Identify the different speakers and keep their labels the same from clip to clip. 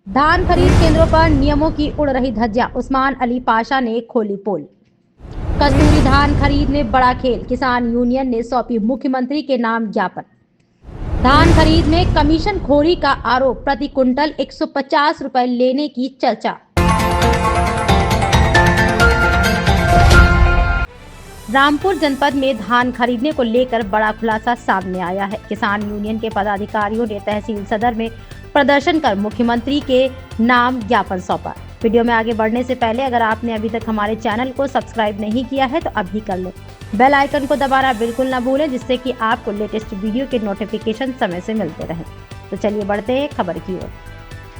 Speaker 1: धान खरीद केंद्रों पर नियमों की उड़ रही धज्जियां, उस्मान अली पाशा ने खोली पोल। कस्तूरी धान खरीद में बड़ा खेल, किसान यूनियन ने सौंपी मुख्यमंत्री के नाम ज्ञापन। धान खरीद में कमीशन खोरी का आरोप, प्रति कुंटल 150 रुपए लेने की चर्चा। रामपुर जनपद में धान खरीदने को लेकर बड़ा खुलासा सामने आया है। किसान यूनियन के पदाधिकारियों ने तहसील सदर में प्रदर्शन कर मुख्यमंत्री के नाम ज्ञापन सौंपा। वीडियो में आगे बढ़ने से पहले अगर आपने अभी तक हमारे चैनल को सब्सक्राइब नहीं किया है तो अभी कर लें। बेल आइकन को दबाना बिल्कुल ना भूलें, जिससे कि आपको लेटेस्ट वीडियो के नोटिफिकेशन समय से मिलते रहें। तो चलिए बढ़ते हैं खबर की ओर।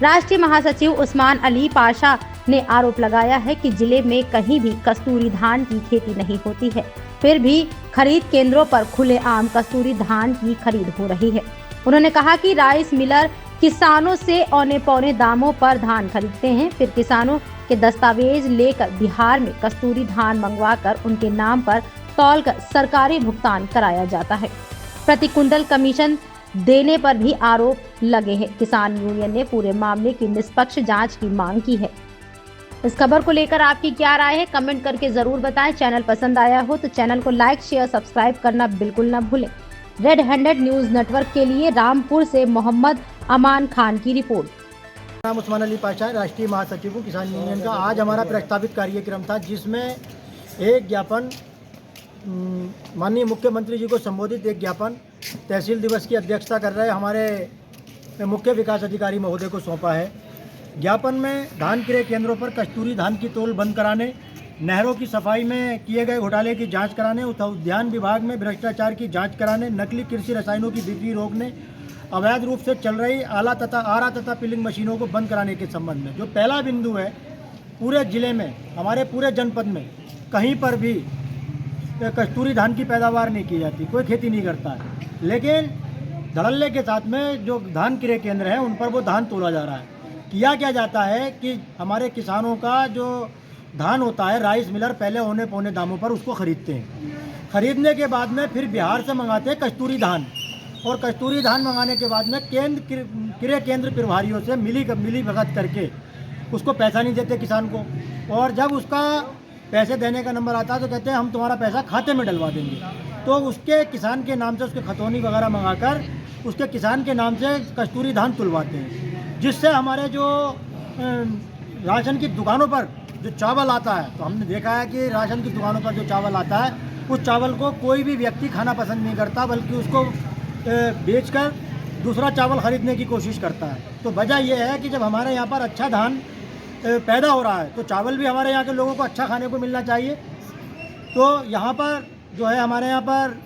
Speaker 1: राष्ट्रीय महासचिव उस्मान अली पाशा ने आरोप लगाया है कि जिले में कहीं भी कस्तूरी धान की खेती नहीं होती है, फिर भी खरीद केंद्रों पर खुलेआम कस्तूरी धान की खरीद हो रही है। उन्होंने कहा कि राइस मिलर किसानों से औने पौने दामों पर धान खरीदते हैं, फिर किसानों के दस्तावेज लेकर बिहार में कस्तूरी धान मंगवाकर उनके नाम पर तौलकर सरकारी भुगतान कराया जाता है। प्रति कुंटल कमीशन देने पर भी आरोप लगे हैं। किसान यूनियन ने पूरे मामले की निष्पक्ष जांच की मांग की है। इस खबर को लेकर आपकी क्या राय है, कमेंट करके जरूर बताएं। चैनल पसंद आया हो तो चैनल को लाइक, शेयर, सब्सक्राइब करना बिल्कुल ना भूलें। रेड हैंडेड न्यूज नेटवर्क के लिए रामपुर से मोहम्मद अमान खान की रिपोर्ट।
Speaker 2: नाम उस्मान अली पाशा, राष्ट्रीय महासचिव हूँ किसान यूनियन का। आज हमारा प्रस्तावित कार्यक्रम था जिसमें एक ज्ञापन माननीय मुख्यमंत्री जी को संबोधित एक ज्ञापन तहसील दिवस की अध्यक्षता कर रहे हमारे मुख्य विकास अधिकारी महोदय को सौंपा है। ज्ञापन में धान क्रय केंद्रों पर कस्तूरी धान की तौल बंद कराने, नहरों की सफाई में किए गए घोटाले की जांच कराने, उद्यान विभाग में भ्रष्टाचार की जांच कराने, नकली कृषि रसायनों की बिक्री रोकने, अवैध रूप से चल रही आला तथा पिलिंग मशीनों को बंद कराने के संबंध में जो पहला बिंदु है, पूरे जिले में हमारे पूरे जनपद में कहीं पर भी कस्तूरी धान की पैदावार नहीं की जाती, कोई खेती नहीं करता है। लेकिन धड़ल्ले के साथ में जो धान क्रय केंद्र हैं उन पर वो धान तोला जा रहा है। किया क्या जाता है कि हमारे किसानों का जो धान होता है, राइस मिलर पहले औने पौने दामों पर उसको खरीदते हैं। खरीदने के बाद में फिर बिहार से मंगाते हैं कस्तूरी धान, और कस्तूरी धान मंगाने के बाद में क्रय केंद्र प्रभारियों से मिली भगत करके उसको पैसा नहीं देते किसान को, और जब उसका पैसे देने का नंबर आता है तो कहते हैं हम तुम्हारा पैसा खाते में डलवा देंगे। तो उसके किसान के नाम से उसके खतौनी वगैरह मंगाकर उसके किसान के नाम से कस्तूरी धान तुलवाते हैं, जिससे हमारे जो राशन की दुकानों पर जो चावल आता है, तो हमने देखा है कि राशन की दुकानों पर जो चावल आता है उस चावल को कोई भी व्यक्ति खाना पसंद नहीं करता, बल्कि उसको बेचकर दूसरा चावल खरीदने की कोशिश करता है। तो वजह यह है कि जब हमारे यहाँ पर अच्छा धान पैदा हो रहा है तो चावल भी हमारे यहाँ के लोगों को अच्छा खाने को मिलना चाहिए। तो यहाँ पर जो है हमारे यहाँ पर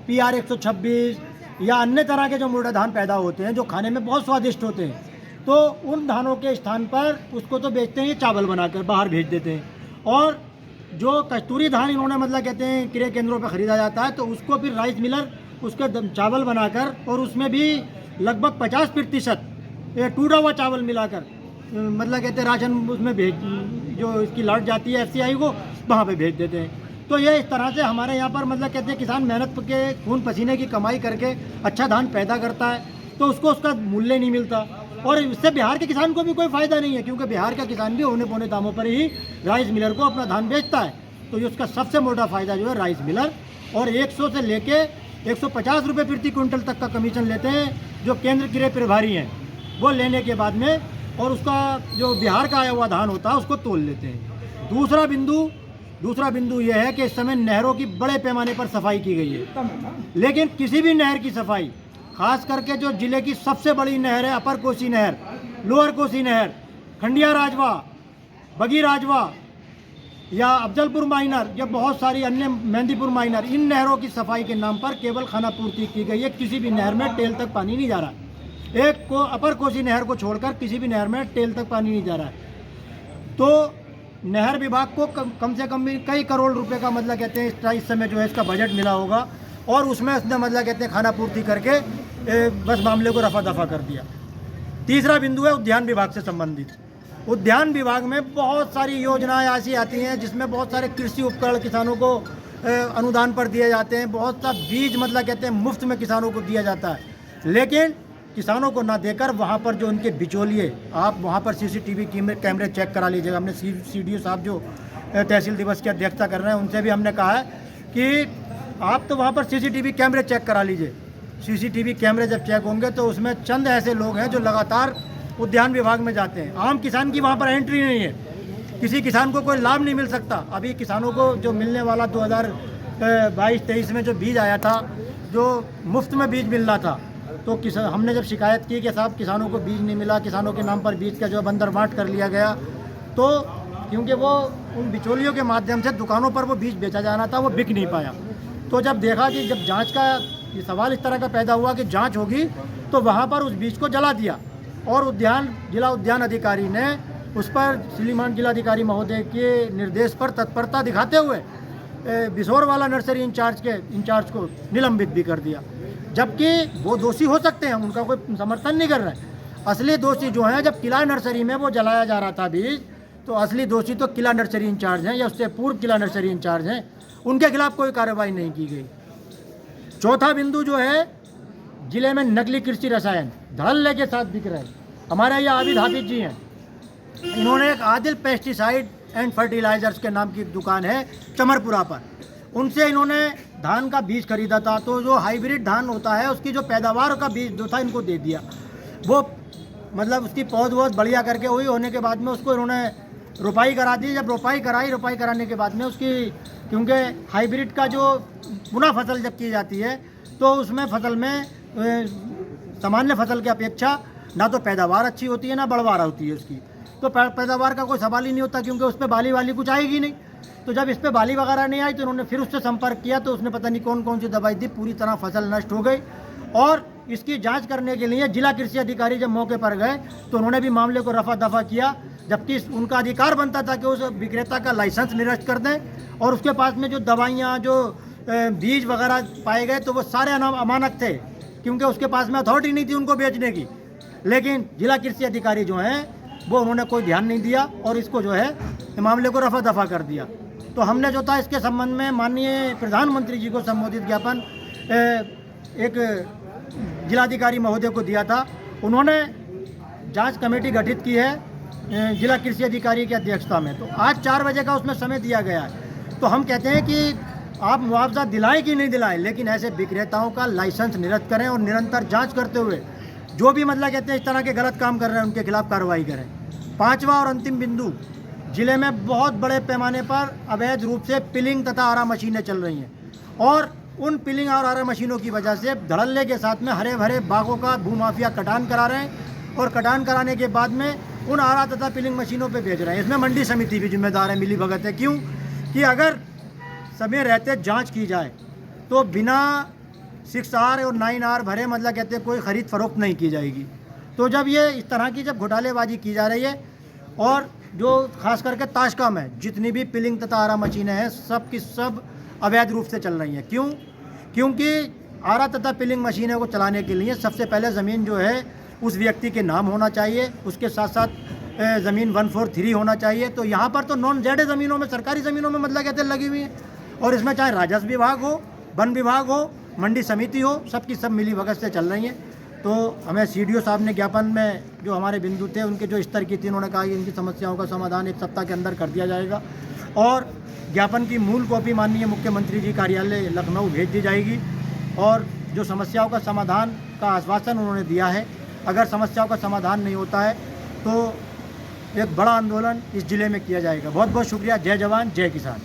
Speaker 2: PR 126 या अन्य तरह के जो मुर्रा धान पैदा होते हैं जो खाने में बहुत स्वादिष्ट होते हैं, तो उन धानों के स्थान पर उसको तो बेचते हैं, चावल बनाकर बाहर भेज देते हैं। और जो कस्तूरी धान इन्होंने मतलब कहते हैं क्रय केंद्रों पर ख़रीदा जाता है, तो उसको फिर राइस मिलर उसके चावल बनाकर और उसमें भी लगभग 50% टूटा हुआ चावल मिलाकर मतलब कहते हैं राशन उसमें भेज, जो इसकी लाट जाती है FCI को, वहाँ पे भेज देते हैं। तो ये इस तरह से हमारे यहाँ पर मतलब कहते हैं किसान मेहनत के खून पसीने की कमाई करके अच्छा धान पैदा करता है, तो उसको उसका मूल्य नहीं मिलता, और इससे बिहार के किसान को भी कोई फ़ायदा नहीं है, क्योंकि बिहार का किसान भी औने पौने दामों पर ही राइस मिलर को अपना धान बेचता है। तो उसका सबसे मोटा फ़ायदा जो है राइस मिलर, और 100 से लेके 150 रुपये प्रति क्विंटल तक का कमीशन लेते हैं जो केंद्र क्रय प्रभारी हैं, वो लेने के बाद में और उसका जो बिहार का आया हुआ धान होता है उसको तोल लेते हैं। दूसरा बिंदु यह है कि इस समय नहरों की बड़े पैमाने पर सफाई की गई है, लेकिन किसी भी नहर की सफाई, खास करके जो जिले की सबसे बड़ी नहर है अपर कोसी नहर, लोअर कोसी नहर, खंडिया राजवा, बगी राजवा या अफजलपुर माइनर या बहुत सारी अन्य मेहंदीपुर माइनर, इन नहरों की सफाई के नाम पर केवल खाना पूर्ति की गई है। किसी भी नहर में टेल तक पानी नहीं जा रहा, एक को अपर कोसी नहर को छोड़कर किसी भी नहर में टेल तक पानी नहीं जा रहा है। तो नहर विभाग को कम से कम भी कई करोड़ रुपए का मतलब कहते हैं इस समय जो है इसका बजट मिला होगा, और उसमें उसने मतलब कहते हैं खाना पूर्ति करके बस मामले को रफा दफा कर दिया। तीसरा बिंदु है उद्यान विभाग से संबंधित। उद्यान विभाग में बहुत सारी योजनाएं ऐसी आती हैं जिसमें बहुत सारे कृषि उपकरण किसानों को अनुदान पर दिए जाते हैं, बहुत सा बीज मतलब कहते हैं मुफ्त में किसानों को दिया जाता है, लेकिन किसानों को ना देकर वहाँ पर जो उनके बिचौलिए, आप वहाँ पर सीसीटीवी कैमरे चेक करा लीजिएगा। हमने सीडीओ साहब जो तहसील दिवस की अध्यक्षता कर रहे हैं उनसे भी हमने कहा है कि आप तो वहाँ पर सीसीटीवी कैमरे चेक करा लीजिए। सीसीटीवी कैमरे जब चेक होंगे तो उसमें चंद ऐसे लोग हैं जो लगातार उद्यान विभाग में जाते हैं। आम किसान की वहाँ पर एंट्री नहीं है, किसी किसान को कोई लाभ नहीं मिल सकता। अभी किसानों को जो मिलने वाला 2022-23 में जो बीज आया था, जो मुफ्त में बीज मिल रहा था, तो हमने जब शिकायत की कि साहब किसानों को बीज नहीं मिला, किसानों के नाम पर बीज का जो बंदर बांट कर लिया गया, तो क्योंकि वो उन बिचौलियों के माध्यम से दुकानों पर वो बीज बेचा जाना था, वो बिक नहीं पाया। तो जब देखा कि जब जांच का ये सवाल इस तरह का पैदा हुआ कि जांच होगी, तो वहाँ पर उस बीज को जला दिया और जिला उद्यान अधिकारी ने उस पर श्रीमान जिलाधिकारी महोदय के निर्देश पर तत्परता दिखाते हुए बिसौर वाला नर्सरी इंचार्ज को निलंबित भी कर दिया। जबकि वो दोषी हो सकते हैं, उनका कोई समर्थन नहीं कर रहा है। असली दोषी जो है, जब किला नर्सरी में वो जलाया जा रहा था बीज, तो असली दोषी तो किला नर्सरी इंचार्ज हैं या उससे पूर्व किला नर्सरी इंचार्ज हैं, उनके खिलाफ कोई कार्रवाई नहीं की गई। चौथा बिंदु जो है, जिले में नकली कृषि रसायन धड़ल्ले के साथ बिक रहे हैं। हमारे यहाँ आबिद हाफिज जी हैं, इन्होंने एक आदिल पेस्टिसाइड एंड फर्टिलाइजर्स के नाम की एक दुकान है चमरपुरा पर, उनसे इन्होंने धान का बीज खरीदा था। तो जो हाइब्रिड धान होता है उसकी जो पैदावार का बीज जो था इनको दे दिया। वो मतलब उसकी पौध बहुत बढ़िया करके वही होने के बाद में उसको इन्होंने रोपाई करा दी। जब रोपाई कराने के बाद में उसकी, क्योंकि हाइब्रिड का जो पुनः फसल जब की जाती है तो उसमें फसल में सामान्य फसल की अपेक्षा ना तो पैदावार अच्छी होती है ना बढ़वार होती है उसकी। तो पैदावार का कोई सवाल ही नहीं होता, क्योंकि उस पर बाली कुछ आएगी नहीं। तो जब इस पर बाली वगैरह नहीं आई तो उन्होंने फिर उससे संपर्क किया, तो उसने पता नहीं कौन कौन सी दवाई दी, पूरी तरह फसल नष्ट हो गई। और इसकी जांच करने के लिए जिला कृषि अधिकारी जब मौके पर गए तो उन्होंने भी मामले को रफा दफा किया, जबकि उनका अधिकार बनता था कि उस विक्रेता का लाइसेंस निरस्त कर दें और उसके पास में जो दवाइयाँ, जो बीज वगैरह पाए गए तो वो सारे अमानत थे, क्योंकि उसके पास में अथॉरिटी नहीं थी उनको बेचने की। लेकिन जिला कृषि अधिकारी जो हैं वो उन्होंने कोई ध्यान नहीं दिया और इसको जो है मामले को रफा दफा कर दिया। तो हमने जो था इसके संबंध में माननीय प्रधानमंत्री जी को संबोधित ज्ञापन एक जिलाधिकारी महोदय को दिया था। उन्होंने जांच कमेटी गठित की है जिला कृषि अधिकारी की अध्यक्षता में। तो आज 4 बजे का उसमें समय दिया गया है। तो हम कहते हैं कि आप मुआवजा दिलाएं कि नहीं दिलाएं, लेकिन ऐसे विक्रेताओं का लाइसेंस निरस्त करें और निरंतर जांच करते हुए जो भी मतलब कहते हैं इस तरह के गलत काम कर रहे हैं उनके खिलाफ कार्रवाई करें। 5वां और अंतिम बिंदु, जिले में बहुत बड़े पैमाने पर अवैध रूप से पिलिंग तथा आरा मशीनें चल रही हैं और उन पिलिंग और आरा मशीनों की वजह से धड़ल्ले के साथ में हरे भरे बागों का भूमाफिया कटान करा रहे हैं और कटान कराने के बाद में उन आरा तथा पिलिंग मशीनों पे बेच रहे हैं। इसमें मंडी समिति भी जिम्मेदार है, मिली भगत है। क्यों कि अगर समय रहते जांच की जाए तो बिना 6R और 9R भरे मतलब कहते हैं कोई ख़रीद फरोख्त नहीं की जाएगी। तो जब ये इस तरह की जब घोटालेबाजी की जा रही है और जो खास करके ताशका में जितनी भी पिलिंग तथा आरा मशीनें हैं सब की सब अवैध रूप से चल रही हैं। क्यों? क्योंकि आरा तथा पिलिंग मशीनों को चलाने के लिए सबसे पहले ज़मीन जो है उस व्यक्ति के नाम होना चाहिए, उसके साथ साथ ज़मीन 143 होना चाहिए। तो यहाँ पर तो नॉन जेड ज़मीनों में, सरकारी ज़मीनों में मतलब कहते हैं लगी हुई है और इसमें चाहे राजस्व विभाग हो, वन विभाग हो, मंडी समिति हो, सबकी सब मिली भगत से चल रही हैं। तो हमें सीडीओ साहब ने ज्ञापन में जो हमारे बिंदु थे उनके जो स्तर की थी, उन्होंने कहा कि इनकी समस्याओं का समाधान 1 सप्ताह के अंदर कर दिया जाएगा और ज्ञापन की मूल कॉपी माननीय मुख्यमंत्री जी कार्यालय लखनऊ भेज दी जाएगी। और जो समस्याओं का समाधान का आश्वासन उन्होंने दिया है, अगर समस्याओं का समाधान नहीं होता है तो एक बड़ा आंदोलन इस जिले में किया जाएगा। बहुत बहुत शुक्रिया। जय जवान जय किसान।